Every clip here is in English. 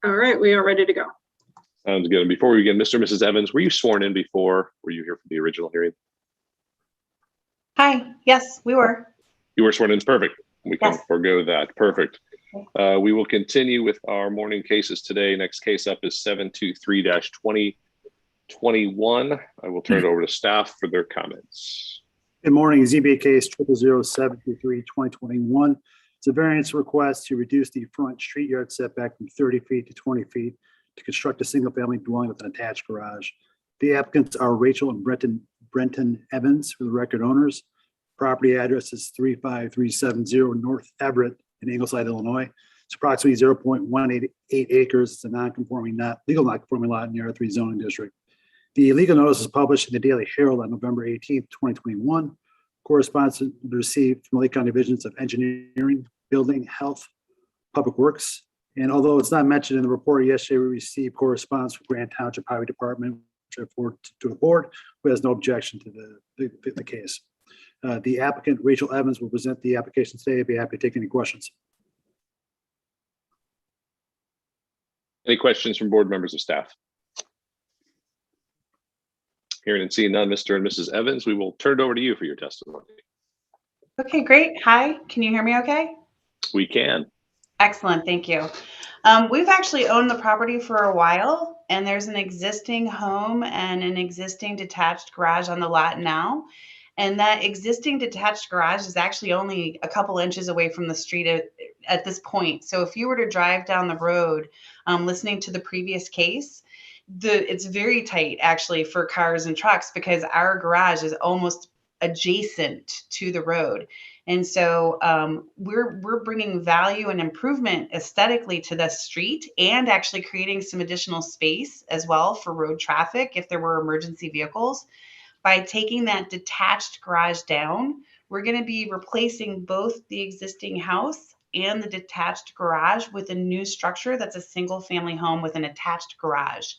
All right, we are ready to go. Sounds good. And before we begin, Mr. and Mrs. Evans, were you sworn in before? Were you here for the original hearing? Hi, yes, we were. You were sworn in. Perfect. We can Yes. forego that. Perfect. We will continue with our morning cases today. Next case up is 723-2021. I will turn it over to staff for their comments. Good morning. ZBA case 00723-2021. It's a variance request to reduce the front street yard setback from 30 feet to 20 feet to construct a single-family dwelling with an attached garage. The applicants are Rachel and Brenton Evans, for the record owners. Property address is 35370 North Everett in Ingleside, Illinois. It's approximately 0.188 acres. It's a legal non-conforming lot in the R3 zoning district. The legal notice was published in the Daily Herald on November 18th, 2021. Correspondence received from the Lake County Divisions of Engineering, Building, Health, Public Works. And although it's not mentioned in the report, yesterday we received correspondence from Grand Township Highway Department, which I forwarded to the board, who has no objection to the case. The applicant, Rachel Evans, will present the application today. I'd be happy to take any questions. Any questions from board members or staff? Hearing and seeing none, Mr. and Mrs. Evans, we will turn it over to you for your testimony. Okay, great. Hi, can you hear me okay? We can. Excellent, thank you. We've actually owned the property for a while, and there's an existing home and an existing detached garage on the lot now. And that existing detached garage is actually only a couple inches away from the street at this point. So if you were to drive down the road, listening to the previous case, it's very tight actually for cars and trucks because our garage is almost adjacent to the road. And so we're bringing value and improvement aesthetically to the street and actually creating some additional space as well for road traffic if there were emergency vehicles. By taking that detached garage down, we're going to be replacing both the existing house and the detached garage with a new structure that's a single family home with an attached garage.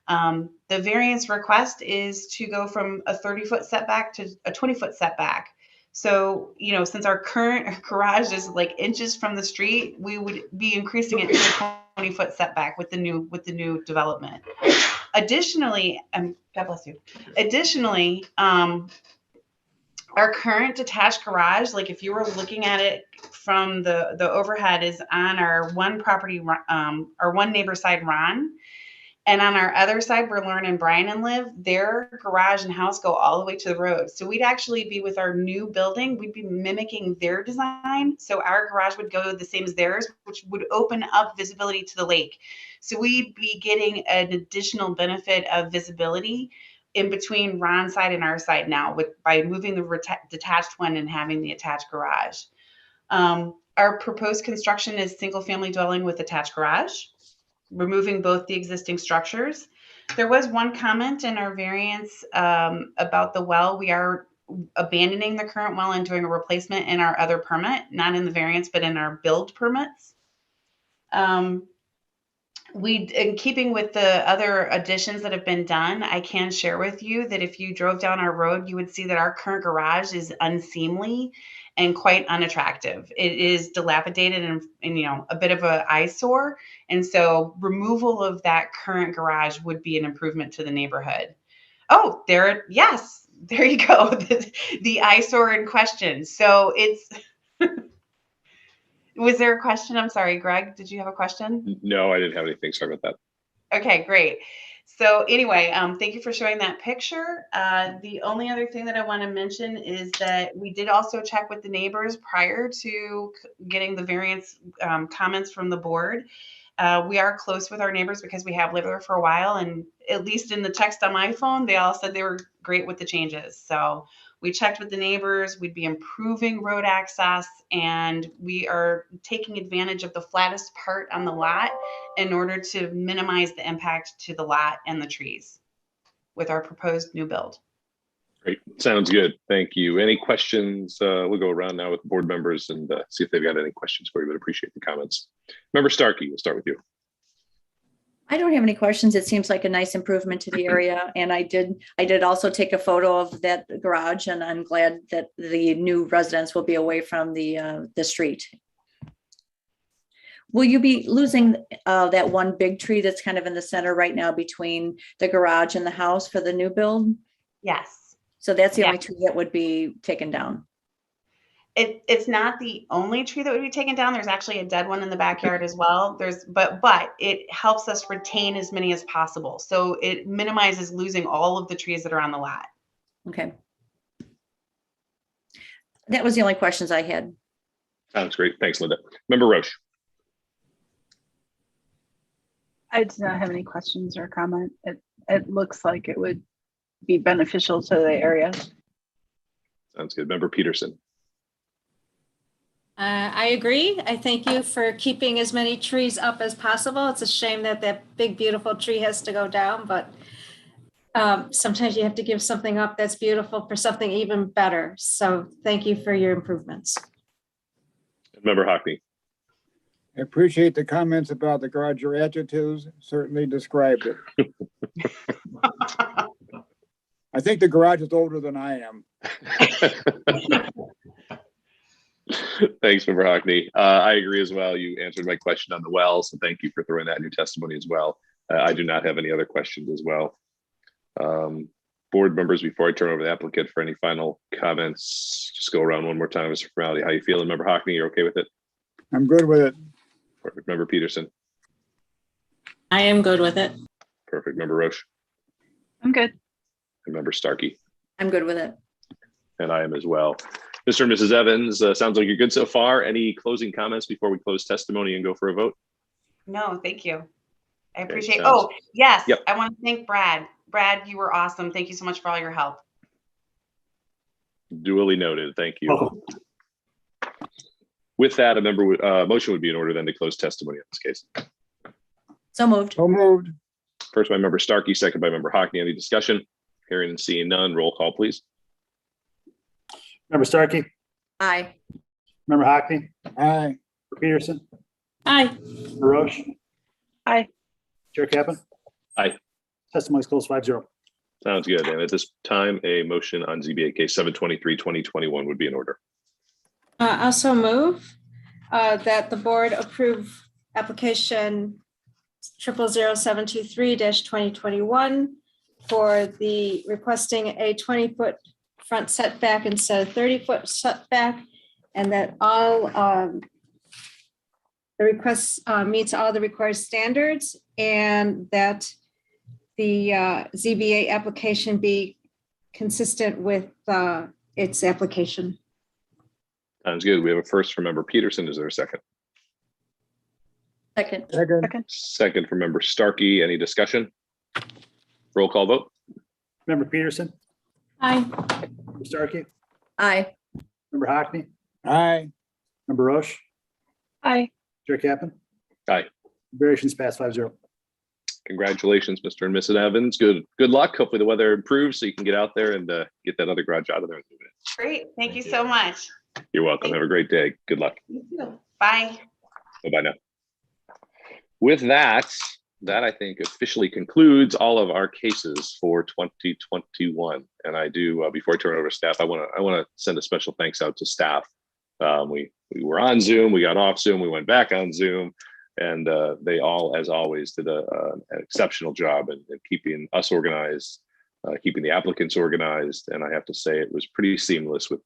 The variance request is to go from a 30-foot setback to a 20-foot setback. So, since our current garage is like inches from the street, we would be increasing it to a 20-foot setback with the new development. Additionally, God bless you. Additionally, our current detached garage, like if you were looking at it from the overhead, is on our one property, our one neighbor side, Ron. And on our other side, where Lauren and Brian live, their garage and house go all the way to the road. So we'd actually be with our new building, we'd be mimicking their design. So our garage would go the same as theirs, which would open up visibility to the lake. So we'd be getting an additional benefit of visibility in between Ron's side and our side now by moving the detached one and having the attached garage. Our proposed construction is single family dwelling with attached garage, removing both the existing structures. There was one comment in our variance about the well. We are abandoning the current well and doing a replacement in our other permit, not in the variance, but in our build permits. In keeping with the other additions that have been done, I can share with you that if you drove down our road, you would see that our current garage is unseemly and quite unattractive. It is dilapidated and a bit of an eyesore. And so removal of that current garage would be an improvement to the neighborhood. Oh, yes, there you go. The eyesore in question. So it's, was there a question? I'm sorry, Greg, did you have a question? No, I didn't have anything. Sorry about that. Okay, great. So anyway, thank you for showing that picture. The only other thing that I want to mention is that we did also check with the neighbors prior to getting the variance comments from the board. We are close with our neighbors because we have lived there for a while, and at least in the text on my phone, they all said they were great with the changes. So we checked with the neighbors, we'd be improving road access, and we are taking advantage of the flattest part on the lot in order to minimize the impact to the lot and the trees with our proposed new build. Great. Sounds good. Thank you. Any questions? We'll go around now with board members and see if they've got any questions for you, but appreciate the comments. Member Starkey, we'll start with you. I don't have any questions. It seems like a nice improvement to the area. And I did also take a photo of that garage, and I'm glad that the new residents will be away from the street. Will you be losing that one big tree that's kind of in the center right now between the garage and the house for the new build? Yes. So that's the Yeah. only tree that would be taken down. It's not the only tree that would be taken down. There's actually a dead one in the backyard as well. But it helps us retain as many as possible. So it minimizes losing all of the trees that are on the lot. Okay. That was the only questions I had. Sounds great. Thanks, Linda. Member Roche. I do not have any questions or comment. It looks like it would be beneficial to the area. Sounds good. Member Peterson. I agree. I thank you for keeping as many trees up as possible. It's a shame that that big, beautiful tree has to go down, but sometimes you have to give something up that's beautiful for something even better. So thank you for your improvements. Member Hockney. I appreciate the comments about the garage. Your adjectives certainly described it. I think the garage is older than I am. Thanks, Member Hockney. I agree as well. You answered my question on the well, so thank you for throwing that in your testimony as well. I do not have any other questions as well. Board members, before I turn over the applicant for any final comments, just go around one more time as a formality. How you feeling, Member Hockney? You're okay with it? I'm good with it. Perfect. Member Peterson. I am good with it. Perfect. Member Roche. I'm good. And Member Starkey. I'm good with it. And I am as well. Mr. and Mrs. Evans, sounds like you're good so far. Any closing comments before we close testimony and go for a vote? No, thank you. I Okay, appreciate. sounds- Oh, yes. Yep. I want to thank Brad. Brad, you were awesome. Thank you so much for all your help. Duly noted. Thank you. Welcome. With that, a motion would be in order then to close testimony in this case. So moved. So moved. First by Member Starkey, second by Member Hockney. Any discussion? Hearing and seeing none, roll call, please. Member Starkey, Aye. Member Hockney, Aye. Member Peterson, Aye. Member Roche. Aye. Chair Kaplan. Aye. Testimony's closed 5-0. Sounds good. And at this time, a motion on ZBA case 723-2021 would be in order. Also move that the board approve application 000723-2021 for the requesting a 20-foot front setback instead of 30-foot setback, and that all the request meets all the required standards, and that the ZBA application be consistent with its application. Sounds good. We have a first from Member Peterson. Is there a second? Second. Second. Second from Member Starkey. Any discussion? Roll call vote. Member Peterson, Aye. Member Starkey, Aye. Member Hockney, Aye. Member Roche, Aye. Chair Kaplan. Aye. Variations passed 5-0. Congratulations, Mr. and Mrs. Evans. Good luck. Hopefully the weather improves so you can get out there and get that other garage out of there. Great. Thank you so much. You're welcome. Have a great day. Good luck. You too. Bye. Bye-bye now. With that I think officially concludes all of our cases for 2021. And I do, before I turn it over to staff, I want to send a special thanks out to staff. We were on Zoom, we got off Zoom, we went back on Zoom, and they all, as always, did an exceptional job in keeping us organized, keeping the applicants organized. And I have to say it was pretty seamless with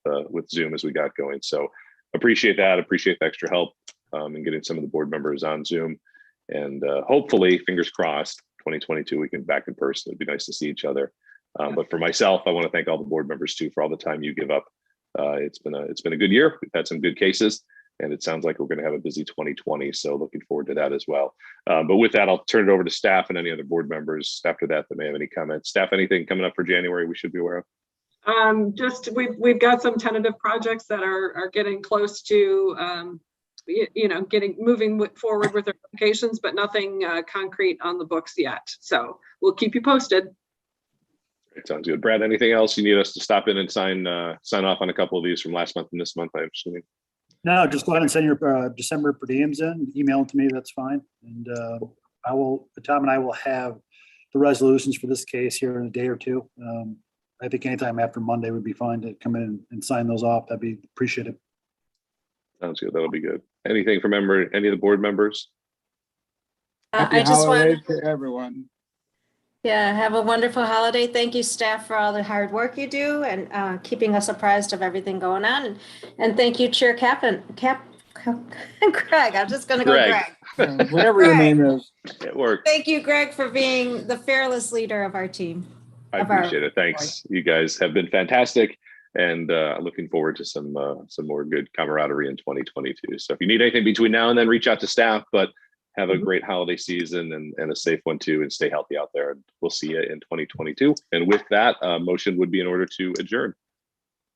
Zoom as we got going. So appreciate that. Appreciate the extra help in getting some of the board members on Zoom. And hopefully, fingers crossed, 2022, we can back in person. It'd be nice to see each other. But for myself, I want to thank all the board members too for all the time you give up. It's been a good year. We've had some good cases, and it sounds like we're going to have a busy 2020. So looking forward to that as well. But with that, I'll turn it over to staff and any other board members after that may have any comments. Staff, anything coming up for January we should be aware of? Just we've got some tentative projects that are getting close to moving forward with their applications, but nothing concrete on the books yet. So we'll keep you posted. It sounds good. Brad, anything else you need us to stop in and sign off on a couple of these from last month and this month, I'm assuming? No, just go ahead and send your December per diems in, email them to me, that's fine. And Tom and I will have the resolutions for this case here in a day or two. I think anytime after Monday would be fine to come in and sign those off. That'd be appreciated. Sounds good. That'll be good. Anything from any of the board members? Happy I just want, holidays to everyone. yeah, have a wonderful holiday. Thank you, staff, for all the hard work you do and keeping us apprised of everything going on. And thank you, Chair Greg. I'm just going to go Greg. Greg. Whatever your name is. It worked. Thank you, Greg, for being the fearless leader of our team. I of our- appreciate it. Thanks. You guys have been fantastic. And looking forward to some more good camaraderie in 2022. So if you need anything between now and then, reach out to staff, but have a great holiday season and a safe one too, and stay healthy out there. And we'll see you in 2022. And with that, motion would be in order to adjourn.